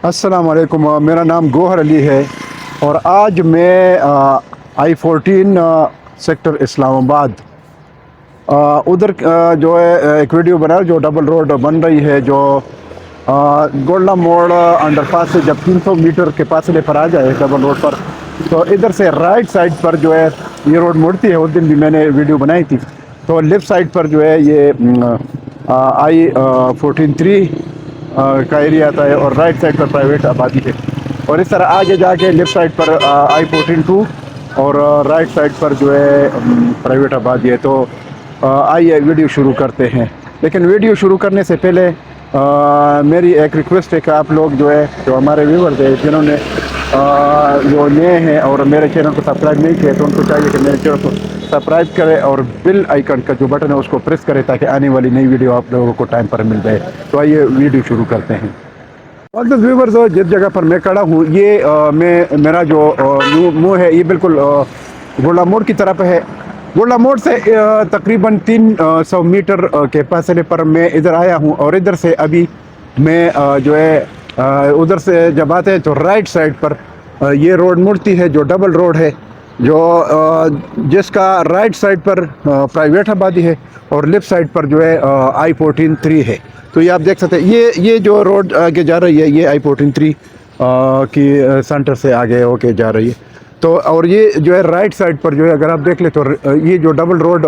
السلام علیکم، میرا نام گوہر علی ہے اور آج میں I-14 سیکٹر اسلام آباد ادھر جو ہے ایک ویڈیو بنا جو ڈبل روڈ بن رہی ہے، جو گولڈا موڑ انڈر پاس سے جب 300 میٹر کے فاصلے پر آ جائے ڈبل روڈ پر، تو ادھر سے رائٹ سائڈ پر جو ہے یہ روڈ مڑتی ہے۔ اس دن بھی میں نے ویڈیو بنائی تھی، تو لیفٹ سائڈ پر جو ہے یہ I-14-3 کا ایریا آتا ہے اور رائٹ سائڈ پر پرائیویٹ آبادی ہے، اور اس طرح آگے جا کے لیفٹ سائڈ پر I-14-2 اور رائٹ سائڈ پر جو ہے پرائیویٹ آبادی ہے۔ تو آئیے ویڈیو شروع کرتے ہیں، لیکن ویڈیو شروع کرنے سے پہلے میری ایک ریکویسٹ ہے کہ آپ لوگ جو ہے جو ہمارے ویورز ہیں جنہوں نے جو نئے ہیں اور میرے چینل کو سبسکرائب نہیں کیا، تو ان کو چاہیے کہ میرے چینل کو سبسکرائب کرے اور بیل آئیکن کا جو بٹن ہے اس کو پریس کرے تاکہ آنے والی نئی ویڈیو آپ لوگوں کو ٹائم پر مل جائے۔ تو آئیے ویڈیو شروع کرتے ہیں۔ معزز ویورز، جس جگہ پر میں کھڑا ہوں یہ میرا جو منہ ہے یہ بالکل گولڈا موڑ کی طرف ہے۔ گولڈا موڑ سے تقریباً 300 میٹر کے فاصلے پر میں ادھر آیا ہوں، اور ادھر سے ابھی میں جو ہے ادھر سے جب آتے ہیں تو رائٹ سائڈ پر یہ روڈ مڑتی ہے جو ڈبل روڈ ہے، جو جس کا رائٹ سائڈ پر پرائیویٹ آبادی ہے اور لیفٹ سائڈ پر جو ہے I-14-3 ہے۔ تو یہ آپ دیکھ سکتے ہیں، یہ جو روڈ آگے جا رہی ہے یہ I-14-3 کی سینٹر سے آگے ہو کے جا رہی ہے۔ تو اور یہ جو ہے رائٹ سائڈ پر جو ہے اگر آپ دیکھ لیں تو یہ جو ڈبل روڈ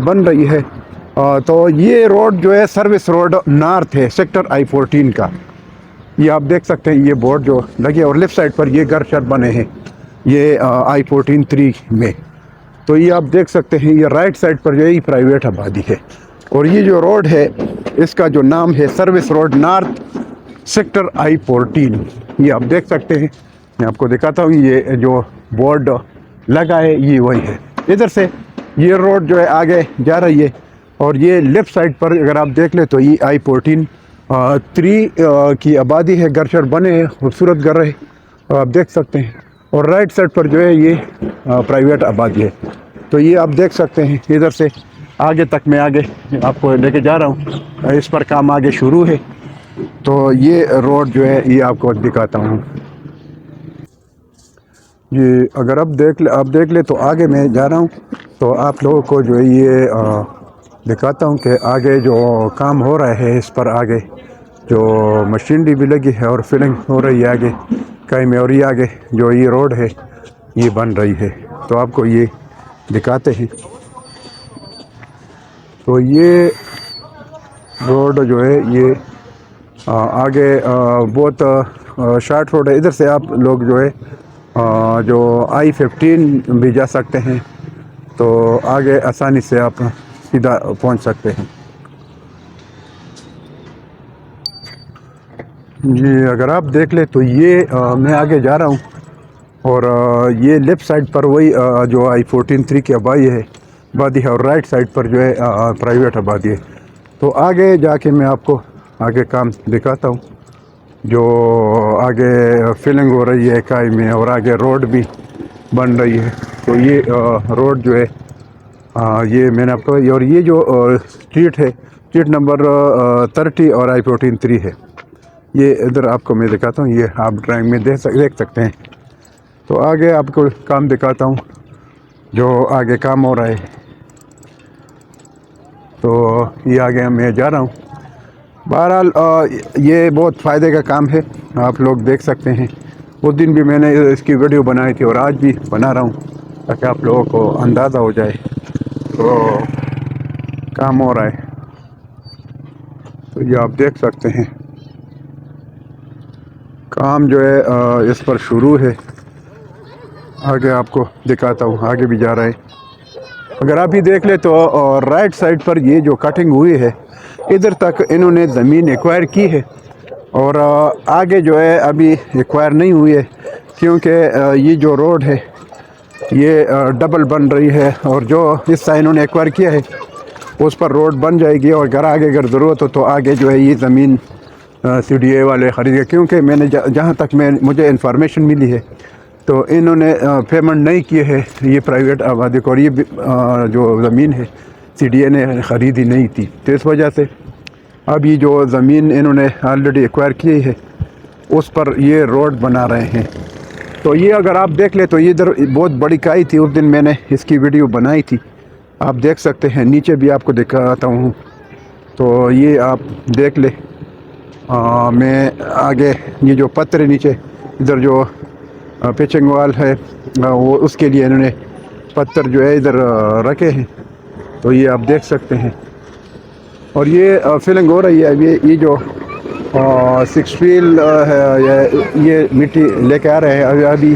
بن رہی ہے، تو یہ روڈ جو ہے سروس روڈ نارتھ ہے سیکٹر I-14 کا۔ یہ آپ دیکھ سکتے ہیں یہ بورڈ جو لگے، اور لیفٹ سائڈ پر یہ گھر شر بنے ہیں یہ I-14-3 میں۔ تو یہ آپ دیکھ سکتے ہیں یہ رائٹ سائڈ پر جو ہے یہ پرائیویٹ آبادی ہے، اور یہ جو روڈ ہے اس کا جو نام ہے service road north sector I-14۔ یہ آپ دیکھ سکتے ہیں، میں آپ کو دکھاتا ہوں، یہ جو بورڈ لگا ہے یہ وہی ہے۔ ادھر سے یہ روڈ جو ہے آگے جا رہی ہے، اور یہ لیفٹ سائڈ پر اگر آپ دیکھ لیں تو یہ I-14-3 کی آبادی ہے، گھر شر بنے ہیں، خوبصورت گھر ہے آپ دیکھ سکتے ہیں، اور رائٹ سائڈ پر جو ہے یہ پرائیویٹ آبادی ہے۔ تو یہ آپ دیکھ سکتے ہیں ادھر سے آگے تک میں آگے آپ کو لے کے جا رہا ہوں، اس پر کام آگے شروع ہے۔ تو یہ روڈ جو ہے یہ آپ کو دکھاتا ہوں۔ یہ اگر آپ دیکھ لیں تو آگے میں جا رہا ہوں، تو آپ لوگوں کو جو ہے یہ دکھاتا ہوں کہ آگے جو کام ہو رہا ہے اس پر آگے جو مشینری بھی لگی ہے اور فلنگ ہو رہی ہے آگے کہیں میں، اور یہ آگے جو یہ روڈ ہے یہ بن رہی ہے۔ تو آپ کو یہ دکھاتے ہیں۔ تو یہ روڈ جو ہے یہ آگے بہت شارٹ روڈ ہے، ادھر سے آپ لوگ جو ہے جو I-15 بھی جا سکتے ہیں، تو آگے آسانی سے آپ سیدھا پہنچ سکتے ہیں۔ جی اگر آپ دیکھ لیں تو یہ میں آگے جا رہا ہوں، اور یہ لیفٹ سائڈ پر وہی جو I-14-3 کی آبادی ہے، اور رائٹ سائڈ پر جو ہے پرائیویٹ آبادی ہے۔ تو آگے جا کے میں آپ کو آگے کام دکھاتا ہوں، جو آگے فلنگ ہو رہی ہے کائی میں، اور آگے روڈ بھی بن رہی ہے۔ تو یہ روڈ جو ہے یہ میں نے آپ کو، اور یہ جو اسٹریٹ ہے اسٹریٹ نمبر 30 اور I-14-3 ہے، یہ ادھر آپ کو میں دکھاتا ہوں، یہ آپ ڈرائنگ میں دیکھ سکتے ہیں۔ تو آگے آپ کو کام دکھاتا ہوں جو آگے کام ہو رہا ہے۔ تو یہ آگے میں جا رہا ہوں۔ بہرحال یہ بہت فائدے کا کام ہے، آپ لوگ دیکھ سکتے ہیں۔ اس دن بھی میں نے اس کی ویڈیو بنائی تھی، اور آج بھی بنا رہا ہوں تاکہ آپ لوگوں کو اندازہ ہو جائے تو کام ہو رہا ہے۔ تو یہ آپ دیکھ سکتے ہیں کام جو ہے اس پر شروع ہے۔ آگے آپ کو دکھاتا ہوں، آگے بھی جا رہا ہے۔ اگر آپ ہی دیکھ لیں تو رائٹ سائڈ پر یہ جو کٹنگ ہوئی ہے ادھر تک انہوں نے زمین ایکوائر کی ہے، اور آگے جو ہے ابھی ایکوائر نہیں ہوئی ہے، کیونکہ یہ جو روڈ ہے یہ ڈبل بن رہی ہے، اور جو حصہ انہوں نے ایکوائر کیا ہے اس پر روڈ بن جائے گی، اور آگے اگر ضرورت ہو تو آگے جو ہے یہ زمین CDA والے خریدے، کیونکہ میں نے جہاں تک مجھے انفارمیشن ملی ہے تو انہوں نے پیمنٹ نہیں کی ہے یہ پرائیویٹ آبادی کو، اور یہ جو زمین ہے CDA نے خریدی نہیں تھی، تو اس وجہ سے اب یہ جو زمین انہوں نے آلریڈی ایکوائر کی ہے اس پر یہ روڈ بنا رہے ہیں. تو یہ اگر آپ دیکھ لیں تو یہ ادھر بہت بڑی کائی تھی, اس دن میں نے اس کی ویڈیو بنائی تھی, آپ دیکھ سکتے ہیں. نیچے بھی آپ کو دکھاتا ہوں, تو یہ آپ دیکھ لیں. میں آگے یہ جو پتھر ہے نیچے, ادھر جو پچنگ وال ہے وہ اس کے لیے انہوں نے پتھر جو ہے ادھر رکھے ہیں, تو یہ آپ دیکھ سکتے ہیں. اور یہ فلنگ ہو رہی ہے. یہ جو 6 ویل ہے, یہ مٹی لے کے آ رہے ہیں ابھی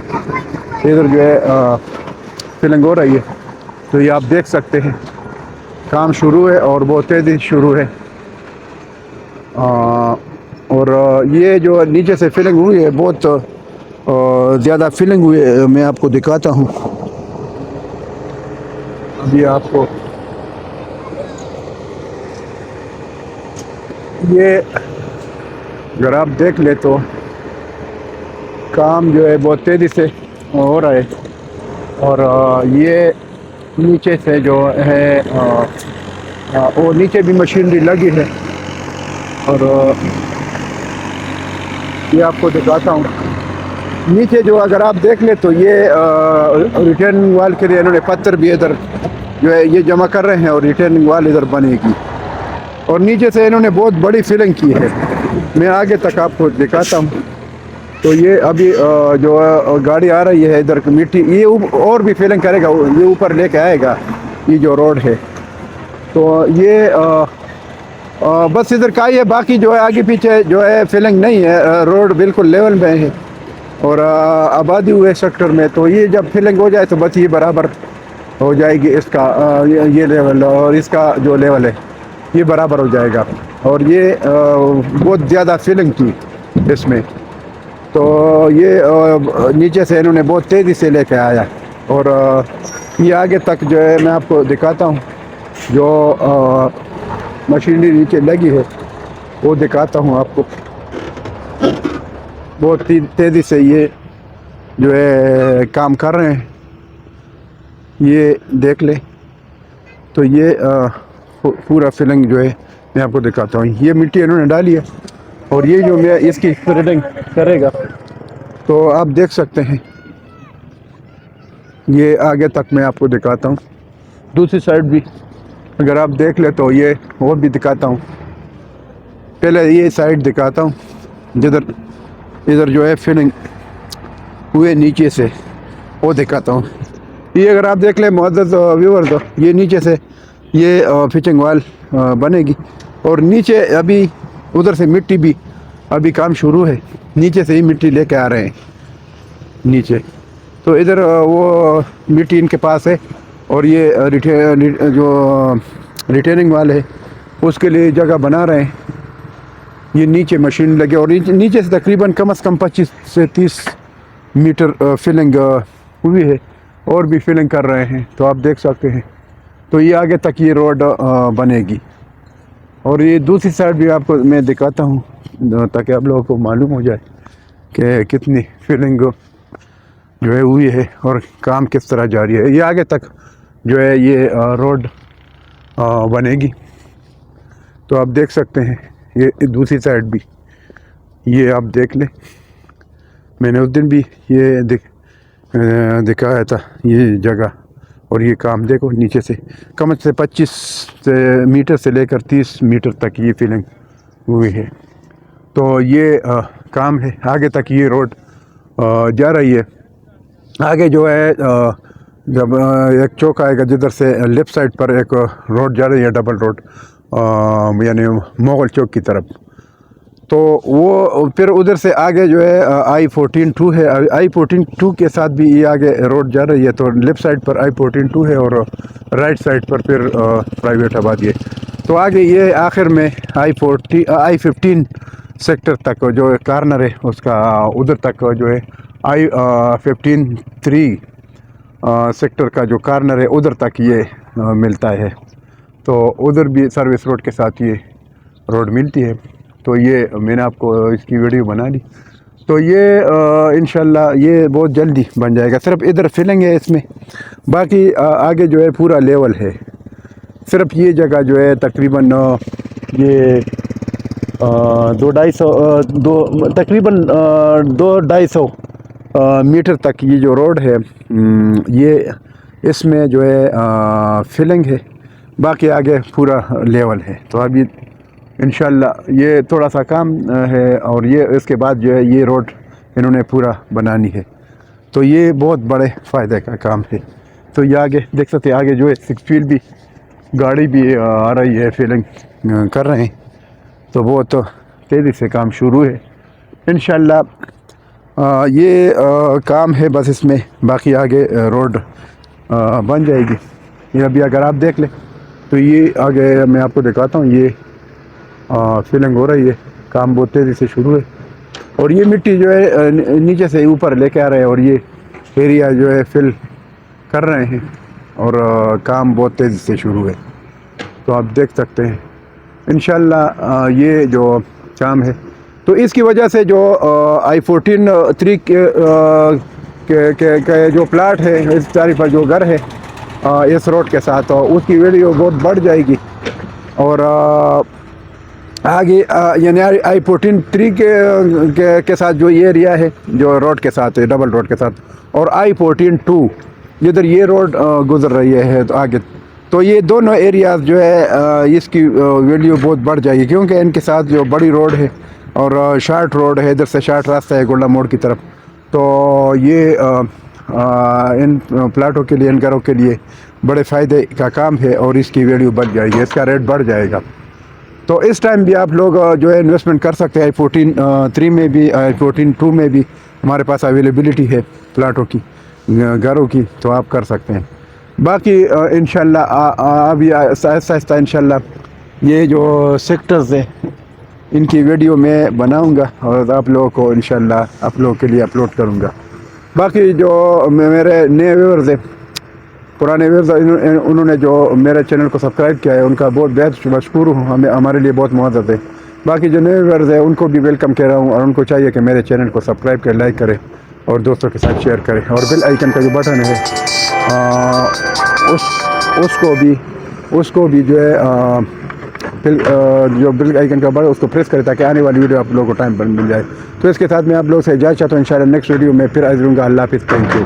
ادھر جو ہے فلنگ ہو رہی ہے. تو یہ آپ دیکھ سکتے ہیں کام شروع ہے اور بہت تیزی شروع ہے. اور یہ جو نیچے سے فلنگ ہوئی ہے بہت زیادہ فلنگ ہوئی ہے. میں آپ کو دکھاتا ہوں ابھی آپ کو. یہ اگر آپ دیکھ لیں تو کام جو ہے بہت تیزی سے ہو رہا ہے. اور یہ نیچے سے جو ہے وہ نیچے بھی مشینری لگی ہے. اور یہ آپ کو دکھاتا ہوں نیچے جو اگر آپ دیکھ لیں تو یہ ریٹرننگ وال کے لیے انہوں نے پتھر بھی ادھر جو ہے یہ جمع کر رہے ہیں, اور ریٹرننگ وال ادھر بنے گی. اور نیچے سے انہوں نے بہت بڑی فلنگ کی ہے. میں آگے تک آپ کو دکھاتا ہوں. تو یہ ابھی جو گاڑی آ رہی ہے ادھر مٹی, یہ اور بھی فلنگ کرے گا, یہ اوپر لے کے آئے گا یہ جو روڈ ہے. تو یہ بس ادھر کا ہی ہے, باقی جو ہے آگے پیچھے جو ہے فلنگ نہیں ہے, روڈ بالکل لیول میں ہے اور آبادی ہوئے سیکٹر میں. تو یہ جب فلنگ ہو جائے تو بس یہ برابر ہو جائے گی اس کا یہ لیول, اور اس کا جو لیول ہے یہ برابر ہو جائے گا. اور یہ بہت زیادہ فلنگ تھی اس میں, تو یہ نیچے سے انہوں نے بہت تیزی سے لے کے آیا. اور یہ آگے تک جو ہے میں آپ کو دکھاتا ہوں, جو مشینری نیچے لگی ہے وہ دکھاتا ہوں آپ کو. بہت تیزی سے یہ جو ہے کام کر رہے ہیں, یہ دیکھ لیں. تو یہ پورا فلنگ جو ہے میں آپ کو دکھاتا ہوں. یہ مٹی انہوں نے ڈالی ہے, اور یہ جو میں اس کی فلنگ کرے گا تو آپ دیکھ سکتے ہیں. یہ آگے تک میں آپ کو دکھاتا ہوں. دوسری سائڈ بھی اگر آپ دیکھ لیں تو یہ اور بھی دکھاتا ہوں. پہلے یہ سائڈ دکھاتا ہوں جدھر ادھر جو ہے فلنگ ہوئے نیچے سے, وہ دکھاتا ہوں. یہ اگر آپ دیکھ لیں معزز ویور, تو یہ نیچے سے یہ پچنگ وال بنے گی. اور نیچے ابھی ادھر سے مٹی بھی ابھی کام شروع ہے, نیچے سے ہی مٹی لے کے آ رہے ہیں نیچے. تو ادھر وہ مٹی ان کے پاس ہے, اور یہ جو ریٹرننگ وال ہے اس کے لیے جگہ بنا رہے ہیں. یہ نیچے مشین لگے, اور نیچے سے تقریباً کم از کم 25 سے 30 میٹر فلنگ ہوئی ہے, اور بھی فلنگ کر رہے ہیں. تو آپ دیکھ سکتے ہیں. تو یہ آگے تک یہ روڈ بنے گی. اور یہ دوسری سائڈ بھی آپ کو میں دکھاتا ہوں, تاکہ آپ لوگوں کو معلوم ہو جائے کہ کتنی فلنگ جو ہے ہوئی ہے اور کام کس طرح جاری ہے. یہ آگے تک جو ہے یہ روڈ بنے گی. تو آپ دیکھ سکتے ہیں. یہ دوسری سائڈ بھی یہ آپ دیکھ لیں. میں نے اس دن بھی یہ دکھایا تھا یہ جگہ, اور یہ کام دیکھو نیچے سے کم سے 25 میٹر سے لے کر 30 میٹر تک یہ فلنگ ہوئی ہے. تو یہ کام ہے. آگے تک یہ روڈ جا رہی ہے. آگے جو ہے جب ایک چوک آئے گا جدھر سے لیفٹ سائڈ پر ایک روڈ جا رہی ہے, ڈبل روڈ, یعنی مغل چوک کی طرف. تو وہ پھر ادھر سے آگے جو ہے I-14-2 ہے. I-14-2 کے ساتھ بھی یہ آگے روڈ جا رہی ہے. تو لیفٹ سائڈ پر I-14-2 ہے, اور رائٹ سائڈ پر پھر پرائیویٹ آبادی ہے. تو آگے یہ آخر میں I-15 سیکٹر تک جو کارنر ہے اس کا, ادھر تک جو ہے I-15-3 سیکٹر کا جو کارنر ہے ادھر تک یہ ملتا ہے. تو ادھر بھی سروس روڈ کے ساتھ یہ روڈ ملتی ہے. تو یہ میں نے آپ کو اس کی ویڈیو بنا دی. تو یہ انشاءاللہ یہ بہت جلدی بن جائے گا. صرف ادھر فلنگ ہے اس میں, باقی آگے جو ہے پورا لیول ہے. صرف یہ جگہ جو ہے تقریباً یہ تقریباً 200-250 میٹر تک یہ جو روڈ ہے یہ اس میں جو ہے فلنگ ہے، باقی آگے پورا لیول ہے. تو ابھی انشاءاللہ یہ تھوڑا سا کام ہے اور یہ اس کے بعد جو ہے یہ روڈ انہوں نے پورا بنانی ہے. تو یہ بہت بڑے فائدے کا کام ہے. تو یہ آگے دیکھ سکتے ہیں، آگے جو ہے 6 فیل بھی گاڑی بھی آ رہی ہے، فیلنگ کر رہے ہیں. تو بہت تیزی سے کام شروع ہے انشاءاللہ. یہ کام ہے بس اس میں، باقی آگے روڈ بن جائے گی. یہ ابھی اگر آپ دیکھ لیں تو یہ آگے میں آپ کو دکھاتا ہوں، یہ فیلنگ ہو رہی ہے، کام بہت تیزی سے شروع ہے. اور یہ مٹی جو ہے نیچے سے اوپر لے کے آ رہے ہیں اور یہ ایریا جو ہے فل کر رہے ہیں اور کام بہت تیزی سے شروع ہے. تو آپ دیکھ سکتے ہیں انشاءاللہ یہ جو کام ہے. تو اس کی وجہ سے جو I-14 کے جو پلاٹ ہے اس چاری پر جو گھر ہے اس روڈ کے ساتھ، اس کی ویلیو بہت بڑھ جائے گی. اور آگے یعنی I-14 کے ساتھ جو یہ ایریا ہے جو روڈ کے ساتھ ہے، ڈبل روڈ کے ساتھ، اور I-14 جدھر یہ روڈ گزر رہی ہے تو آگے، تو یہ دونوں ایریاز جو ہے اس کی ویلیو بہت بڑھ جائے گی، کیونکہ ان کے ساتھ جو بڑی روڈ ہے اور شارٹ روڈ ہے، ادھر سے شارٹ راستہ ہے گولڈا موڑ کی طرف. تو یہ ان پلاٹوں کے لیے، ان گھروں کے لیے بڑے فائدے کا کام ہے اور اس کی ویلیو بڑھ جائے گی، اس کا ریٹ بڑھ جائے گا. تو اس ٹائم بھی آپ لوگ جو ہے انویسٹمنٹ کر سکتے ہیں. I-14 میں بھی، I-14 میں بھی ہمارے پاس اویلیبلٹی ہے پلاٹوں کی، گھروں کی، تو آپ کر سکتے ہیں. باقی انشاءاللہ ابھی آہستہ آہستہ انشاءاللہ یہ جو سیکٹرز ہیں ان کی ویڈیو میں بناؤں گا اور آپ لوگوں کو انشاءاللہ آپ لوگوں کے لیے اپلوڈ کروں گا. باقی جو میرے نئے ویورز ہیں، پرانے ویورز، انہوں نے جو میرے چینل کو سبسکرائب کیا ہے ان کا بہت بہت مشکور ہوں، ہمارے لیے بہت معزز ہے. باقی جو نئے ویورز ہیں ان کو بھی ویلکم کہہ رہا ہوں، اور ان کو چاہیے کہ میرے چینل کو سبسکرائب کرے، لائک کرے اور دوستوں کے ساتھ شیئر کرے، اور بیل آئیکن کا جو بٹن ہے اس کو بھی جو ہے جو بیل آئیکن کا بٹن اس کو پریس کرے تاکہ آنے والی ویڈیو آپ لوگوں کو ٹائم پر مل جائے. تو اس کے ساتھ میں آپ لوگوں سے اجازت چاہتا ہوں، انشاءاللہ نیکسٹ ویڈیو میں پھر حاضر ہوں گا. اللہ حافظ، تھینک یو.